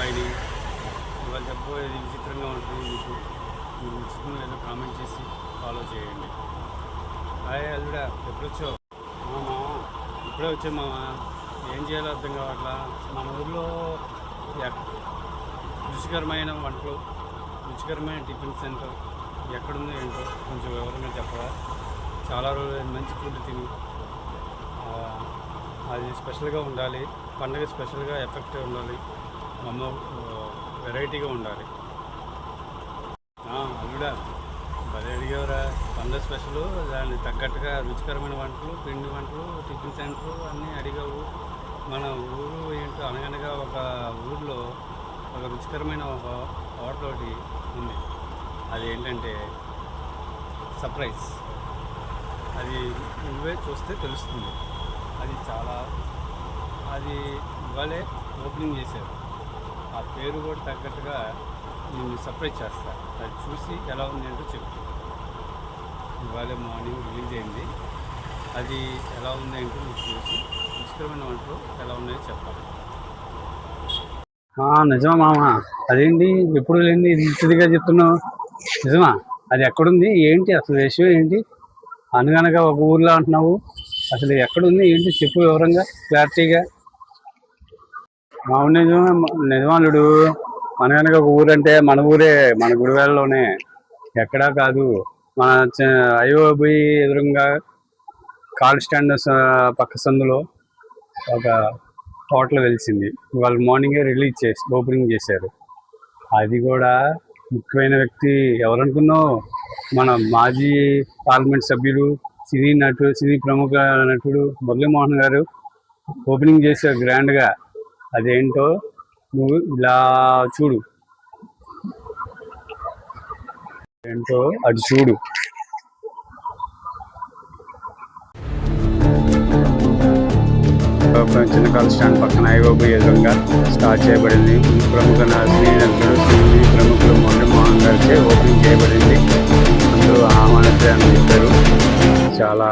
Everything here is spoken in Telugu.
బాయ్ని ఇవాళ చెప్పబోయేది విచిత్రంగా ఉంటుంది. మీకు మీరు విచిత్రంగా ఏదో కామెంట్ చేసి ఫాలో చేయండి. హాయ్ అల్లుడా, ఎప్పుడొచ్చావు? మామా ఇప్పుడే వచ్చావు మామ. ఏం చేయాలో అర్థం కావట్లా. మన ఊళ్ళో రుచికరమైన వంటలు, రుచికరమైన టిఫిన్ సెంటర్ ఎక్కడుందో ఏంటో కొంచెం వివరంగా చెప్పరా? చాలా రోజులు మంచి ఫుడ్ తిని అది స్పెషల్గా ఉండాలి, పండగ స్పెషల్గా ఎఫెక్ట్గా ఉండాలి, వెరైటీగా ఉండాలి. అల్లుడా భలే అడిగేవరా. పండగ స్పెషల్, దానికి తగ్గట్టుగా రుచికరమైన వంటలు, పిండి వంటలు, టిఫిన్ సెంటర్లు అన్నీ అడిగావు. మన ఊరు ఏంటో అనగనగా ఒక ఊరిలో ఒక రుచికరమైన ఒక హోటల్ ఒకటి ఉంది. అది ఏంటంటే సర్ప్రైజ్. అది నువ్వే చూస్తే తెలుస్తుంది. అది ఇవాళే ఓపెనింగ్ చేశారు. ఆ పేరు కూడా తగ్గట్టుగా నేను సర్ప్రైజ్ చేస్తాను. అది చూసి ఎలా ఉంది ఏంటో చెప్పు. ఇవాళే మార్నింగ్ రిలీజ్ అయింది. అది ఎలా ఉంది ఏంటో నువ్వు చూసి రుచికరమైన వంటలు ఎలా ఉన్నాయో చెప్పాలి. నిజమా మామ? అదేంటి ఎప్పుడు లేని రీతిగా చెప్తున్నావు? నిజమా? అది ఎక్కడుంది ఏంటి అసలు విషయం ఏంటి? అనగనగా ఒక ఊర్లో అంటున్నావు, అసలు ఎక్కడుంది ఏంటి చెప్పు వివరంగా, క్లారిటీగా. మామూలు నిజమాలుడు. అనగనగా ఒక ఊరు అంటే మన ఊరే, మన గుడివాడలోనే, ఎక్కడా కాదు. మన ఐఓబి ఎదురుగా కాల్ స్టాండ్ పక్క సందులో ఒక హోటల్ వెలిసింది. వాళ్ళు మార్నింగే ఓపెనింగ్ చేశారు. అది కూడా ముఖ్యమైన వ్యక్తి ఎవరనుకున్నావు? మన మాజీ పార్లమెంట్ సభ్యులు, సినీ ప్రముఖ నటుడు మురళీమోహన్ గారు ఓపెనింగ్ చేశారు గ్రాండ్గా. అదేంటో నువ్వు ఇలా చూడు, ఏంటో అది చూడు. చిన్న కాల్ స్టాండ్ పక్కన ఐఓబి ఎదురుగా స్టార్ట్ చేయబడింది. ప్రముఖ సినీ నటుడు, సినీ ప్రముఖులు మురళీమోహన్ గారిచే ఓపెనింగ్ చేయబడింది. అందరూ ఆహ్వానించారని చెప్పారు. చాలా